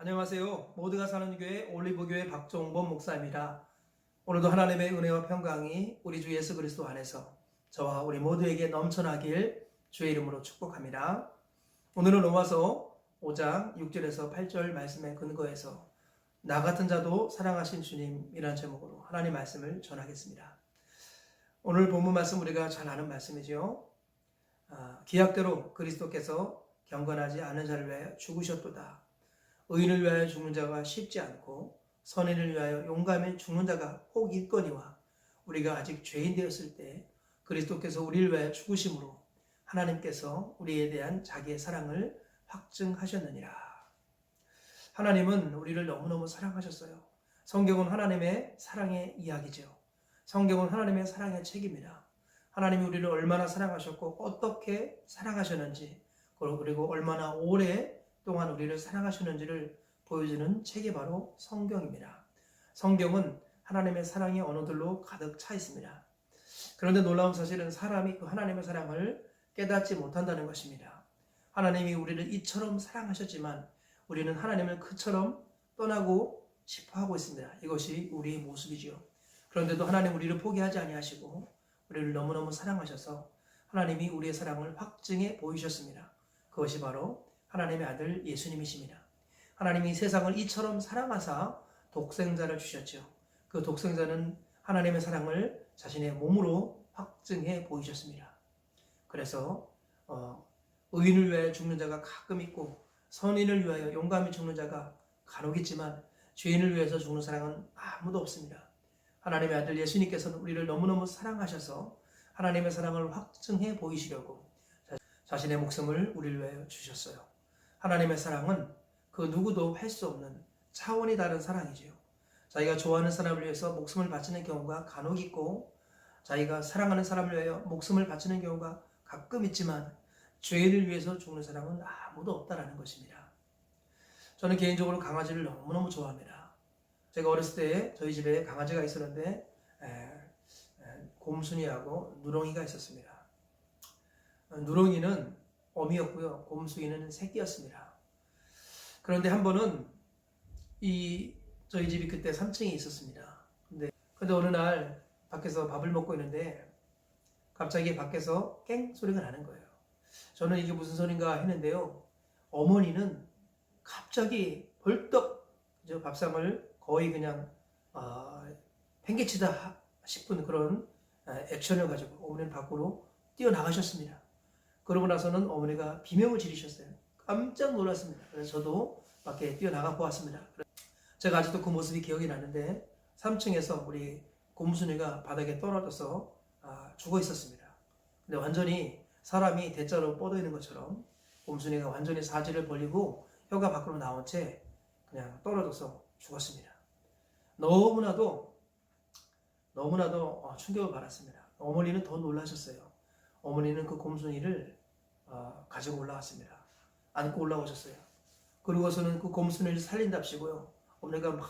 안녕하세요. 모두가 사는 교회 올리브교회 박종범 목사입니다. 오늘도 하나님의 은혜와 평강이 우리 주 예수 그리스도 안에서 저와 우리 모두에게 넘쳐나길 주의 이름으로 축복합니다. 오늘은 로마서 5장 6절에서 8절 말씀에 근거해서 나 같은 자도 사랑하신 주님이라는 제목으로 하나님 말씀을 전하겠습니다. 오늘 본문 말씀 우리가 잘 아는 말씀이죠. 기약대로 그리스도께서 경건하지 않은 자를 위하여 죽으셨도다. 의인을 위하여 죽는 자가 쉽지 않고 선인을 위하여 용감히 죽는 자가 혹 있거니와 우리가 아직 죄인 되었을 때 그리스도께서 우리를 위하여 죽으심으로 하나님께서 우리에 대한 자기의 사랑을 확증하셨느니라. 하나님은 우리를 너무너무 사랑하셨어요. 성경은 하나님의 사랑의 이야기죠. 성경은 하나님의 사랑의 책입니다. 하나님이 우리를 얼마나 사랑하셨고 어떻게 사랑하셨는지 그리고 얼마나 오랫동안 우리를 사랑하셨는지를 보여주는 책이 바로 성경입니다. 성경은 하나님의 사랑의 언어들로 가득 차 있습니다. 그런데 놀라운 사실은 사람이 그 하나님의 사랑을 깨닫지 못한다는 것입니다. 하나님이 우리를 이처럼 사랑하셨지만 우리는 하나님을 그처럼 떠나고 싶어 하고 있습니다. 이것이 우리의 모습이지요. 그런데도 하나님 우리를 포기하지 아니하시고 우리를 너무너무 사랑하셔서 하나님이 우리의 사랑을 확증해 보이셨습니다. 그것이 바로 하나님의 아들 예수님이십니다. 하나님이 세상을 이처럼 사랑하사 독생자를 주셨죠. 그 독생자는 하나님의 사랑을 자신의 몸으로 확증해 보이셨습니다. 그래서 의인을 위하여 죽는 자가 가끔 있고 선인을 위하여 용감히 죽는 자가 간혹 있지만 죄인을 위해서 죽는 사랑은 아무도 없습니다. 하나님의 아들 예수님께서는 우리를 너무너무 사랑하셔서 하나님의 사랑을 확증해 보이시려고 자신의 목숨을 우리를 위하여 주셨어요. 하나님의 사랑은 그 누구도 할 수 없는 차원이 다른 사랑이지요. 자기가 좋아하는 사람을 위해서 목숨을 바치는 경우가 간혹 있고 자기가 사랑하는 사람을 위하여 목숨을 바치는 경우가 가끔 있지만 죄인을 위해서 죽는 사람은 아무도 없다라는 것입니다. 저는 개인적으로 강아지를 너무너무 좋아합니다. 제가 어렸을 때 저희 집에 강아지가 있었는데 곰순이하고 누렁이가 있었습니다. 누렁이는 어미였고요. 곰순이는 새끼였습니다. 그런데 한 번은 저희 집이 그때 3층에 있었습니다. 근데 어느 날 밖에서 밥을 먹고 있는데 갑자기 밖에서 깽 소리가 나는 거예요. 저는 이게 무슨 소린가 했는데요. 어머니는 갑자기 벌떡 밥상을 거의 그냥 팽개치다 싶은 그런 액션을 가지고 어머니는 밖으로 뛰어나가셨습니다. 그러고 나서는 어머니가 비명을 지르셨어요. 깜짝 놀랐습니다. 그래서 저도 밖에 뛰어나가 보았습니다. 제가 아직도 그 모습이 기억이 나는데 3층에서 우리 곰순이가 바닥에 떨어져서 죽어 있었습니다. 근데 완전히 사람이 대자로 뻗어 있는 것처럼 곰순이가 완전히 사지를 벌리고 혀가 밖으로 나온 채 그냥 떨어져서 죽었습니다. 너무나도 충격을 받았습니다. 어머니는 더 놀라셨어요. 어머니는 그 곰순이를 가지고 올라왔습니다. 안고 올라오셨어요. 그러고서는 그 곰순이를 살린답시고요. 어머니가 막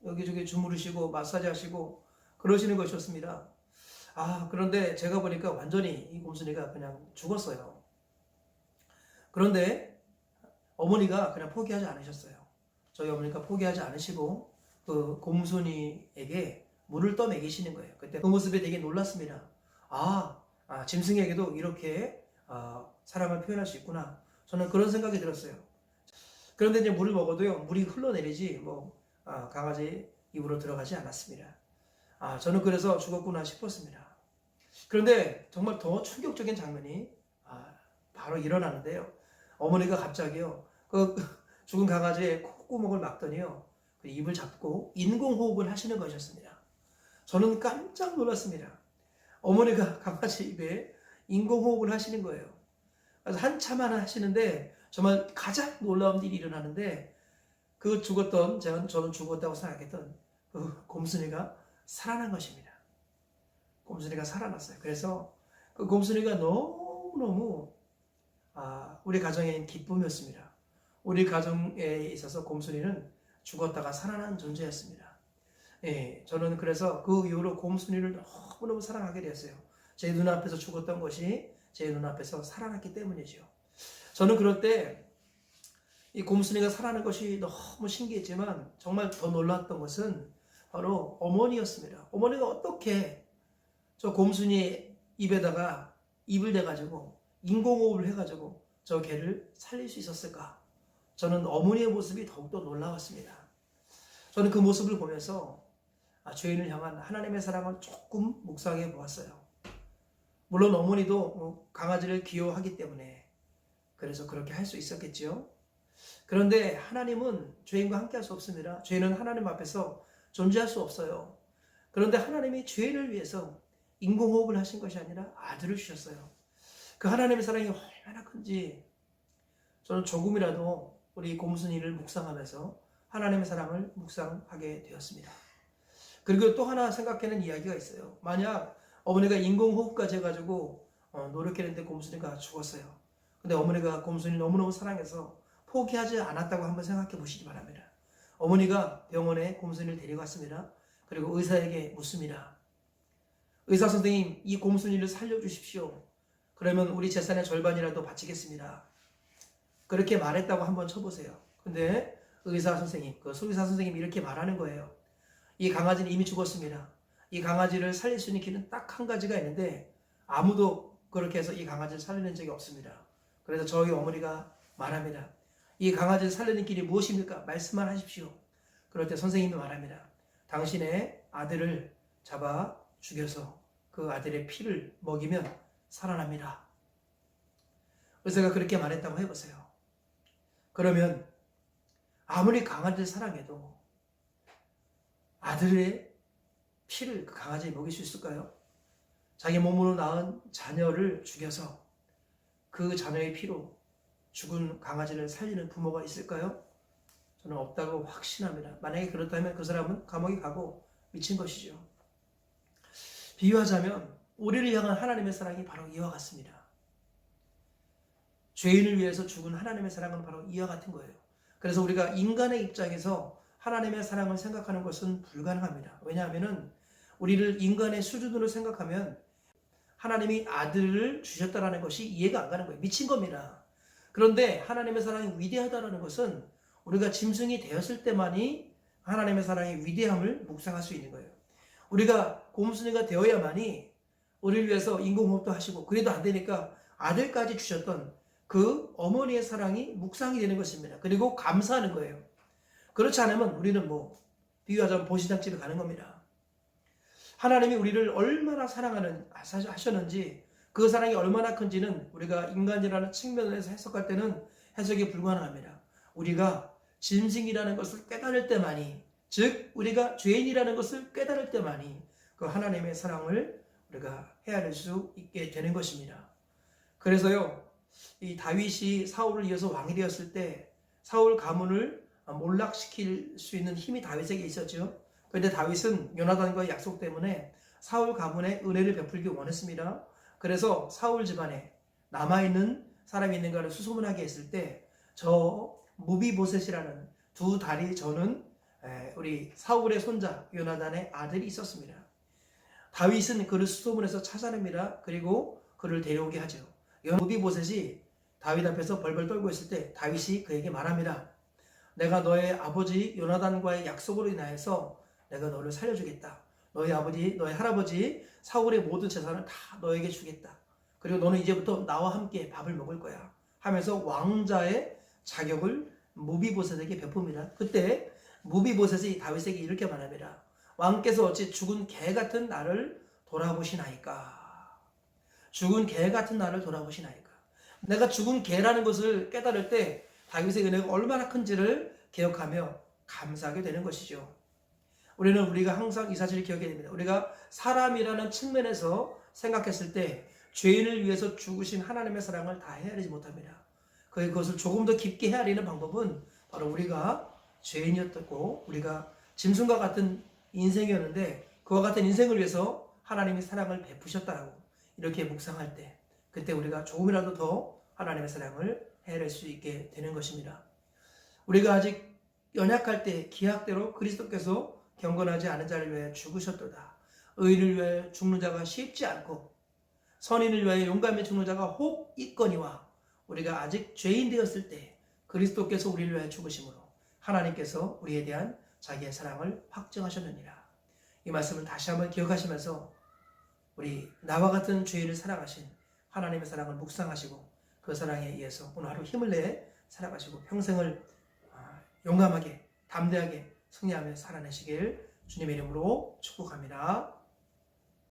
여기저기 주무르시고 마사지 하시고 그러시는 것이었습니다. 그런데 제가 보니까 완전히 이 곰순이가 그냥 죽었어요. 그런데 어머니가 그냥 포기하지 않으셨어요. 저희 어머니가 포기하지 않으시고 그 곰순이에게 물을 떠먹이시는 거예요. 그때 그 모습에 되게 놀랐습니다. 짐승에게도 이렇게 사랑을 표현할 수 있구나. 저는 그런 생각이 들었어요. 그런데 이제 물을 먹어도요, 물이 흘러내리지 강아지 입으로 들어가지 않았습니다. 저는 그래서 죽었구나 싶었습니다. 그런데 정말 더 충격적인 장면이 바로 일어나는데요. 어머니가 갑자기요, 그 죽은 강아지의 콧구멍을 막더니요, 그 입을 잡고 인공호흡을 하시는 것이었습니다. 저는 깜짝 놀랐습니다. 어머니가 강아지 입에 인공호흡을 하시는 거예요. 그래서 한참 하시는데 정말 가장 놀라운 일이 일어나는데 저는 죽었다고 생각했던 그 곰순이가 살아난 것입니다. 곰순이가 살아났어요. 그래서 그 곰순이가 너무너무 우리 가정의 기쁨이었습니다. 우리 가정에 있어서 곰순이는 죽었다가 살아난 존재였습니다. 저는 그래서 그 이후로 곰순이를 너무너무 사랑하게 되었어요. 제 눈앞에서 죽었던 것이 제 눈앞에서 살아났기 때문이죠. 저는 그럴 때 이 곰순이가 살아나는 것이 너무 신기했지만 정말 더 놀랐던 것은 바로 어머니였습니다. 어머니가 어떻게 저 곰순이 입에다가 입을 대가지고 인공호흡을 해가지고 저 개를 살릴 수 있었을까? 저는 어머니의 모습이 더욱더 놀라웠습니다. 저는 그 모습을 보면서 죄인을 향한 하나님의 사랑을 조금 묵상해 보았어요. 물론 어머니도 강아지를 귀여워하기 때문에 그래서 그렇게 할 수 있었겠지요. 그런데 하나님은 죄인과 함께 할 수 없습니다. 죄인은 하나님 앞에서 존재할 수 없어요. 그런데 하나님이 죄인을 위해서 인공호흡을 하신 것이 아니라 아들을 주셨어요. 그 하나님의 사랑이 얼마나 큰지 저는 조금이라도 우리 곰순이를 묵상하면서 하나님의 사랑을 묵상하게 되었습니다. 그리고 또 하나 생각하는 이야기가 있어요. 만약 어머니가 인공호흡까지 해가지고 노력했는데 곰순이가 죽었어요. 근데 어머니가 곰순이 너무너무 사랑해서 포기하지 않았다고 한번 생각해 보시기 바랍니다. 어머니가 병원에 곰순이를 데리고 왔습니다. 그리고 의사에게 묻습니다. 의사 선생님, 이 곰순이를 살려주십시오. 그러면 우리 재산의 절반이라도 바치겠습니다. 그렇게 말했다고 한번 쳐보세요. 근데 의사 선생님, 그 수의사 선생님이 이렇게 말하는 거예요. 이 강아지는 이미 죽었습니다. 이 강아지를 살릴 수 있는 길은 딱 한 가지가 있는데 아무도 그렇게 해서 이 강아지를 살리는 적이 없습니다. 그래서 저희 어머니가 말합니다. 이 강아지를 살리는 길이 무엇입니까? 말씀만 하십시오. 그럴 때 선생님이 말합니다. 당신의 아들을 잡아 죽여서 그 아들의 피를 먹이면 살아납니다. 의사가 그렇게 말했다고 해보세요. 그러면 아무리 강아지를 사랑해도 아들의 피를 그 강아지에 먹일 수 있을까요? 자기 몸으로 낳은 자녀를 죽여서 그 자녀의 피로 죽은 강아지를 살리는 부모가 있을까요? 저는 없다고 확신합니다. 만약에 그렇다면 그 사람은 감옥에 가고 미친 것이죠. 비유하자면 우리를 향한 하나님의 사랑이 바로 이와 같습니다. 죄인을 위해서 죽은 하나님의 사랑은 바로 이와 같은 거예요. 그래서 우리가 인간의 입장에서 하나님의 사랑을 생각하는 것은 불가능합니다. 왜냐하면 우리를 인간의 수준으로 생각하면 하나님이 아들을 주셨다는 것이 이해가 안 가는 거예요. 미친 겁니다. 그런데 하나님의 사랑이 위대하다는 것은 우리가 짐승이 되었을 때만이 하나님의 사랑의 위대함을 묵상할 수 있는 거예요. 우리가 곰순이가 되어야만이 우리를 위해서 인공호흡도 하시고 그래도 안 되니까 아들까지 주셨던 그 어머니의 사랑이 묵상이 되는 것입니다. 그리고 감사하는 거예요. 그렇지 않으면 우리는 비유하자면 보시장집에 가는 겁니다. 하나님이 우리를 얼마나 하셨는지 그 사랑이 얼마나 큰지는 우리가 인간이라는 측면에서 해석할 때는 해석이 불가능합니다. 우리가 짐승이라는 것을 깨달을 때만이, 즉 우리가 죄인이라는 것을 깨달을 때만이 그 하나님의 사랑을 우리가 헤아릴 수 있게 되는 것입니다. 그래서요, 이 다윗이 사울을 이어서 왕이 되었을 때 사울 가문을 몰락시킬 수 있는 힘이 다윗에게 있었죠. 그런데 다윗은 요나단과의 약속 때문에 사울 가문에 은혜를 베풀기 원했습니다. 그래서 사울 집안에 남아있는 사람이 있는가를 수소문하게 했을 때 저 무비보셋이라는 두 다리 저는 우리 사울의 손자 요나단의 아들이 있었습니다. 다윗은 그를 수소문해서 찾아냅니다. 그리고 그를 데려오게 하죠. 무비보셋이 다윗 앞에서 벌벌 떨고 있을 때 다윗이 그에게 말합니다. 내가 너의 아버지 요나단과의 약속으로 인하여서 내가 너를 살려주겠다. 너의 아버지, 너의 할아버지 사울의 모든 재산을 다 너에게 주겠다. 그리고 너는 이제부터 나와 함께 밥을 먹을 거야. 하면서 왕자의 자격을 무비보셋에게 베풉니다. 그때 무비보셋이 다윗에게 이렇게 말합니다. 왕께서 어찌 죽은 개 같은 나를 돌아보시나이까. 죽은 개 같은 나를 돌아보시나이까. 내가 죽은 개라는 것을 깨달을 때 다윗의 은혜가 얼마나 큰지를 기억하며 감사하게 되는 것이죠. 우리가 항상 이 사실을 기억해야 됩니다. 우리가 사람이라는 측면에서 생각했을 때 죄인을 위해서 죽으신 하나님의 사랑을 다 헤아리지 못합니다. 그것을 조금 더 깊게 헤아리는 방법은 바로 우리가 죄인이었고 우리가 짐승과 같은 인생이었는데 그와 같은 인생을 위해서 하나님이 사랑을 베푸셨다라고 이렇게 묵상할 때 그때 우리가 조금이라도 더 하나님의 사랑을 헤아릴 수 있게 되는 것입니다. 우리가 아직 연약할 때 기약대로 그리스도께서 경건하지 않은 자를 위해 죽으셨도다. 의인을 위해 죽는 자가 쉽지 않고 선인을 위해 용감히 죽는 자가 혹 있거니와 우리가 아직 죄인 되었을 때 그리스도께서 우리를 위하여 죽으심으로 하나님께서 우리에 대한 자기의 사랑을 확증하셨느니라. 이 말씀을 다시 한번 기억하시면서 우리 나와 같은 죄인을 사랑하신 하나님의 사랑을 묵상하시고 그 사랑에 의해서 오늘 하루 힘을 내 살아가시고 평생을 용감하게 담대하게 승리하며 살아내시길 주님의 이름으로 축복합니다.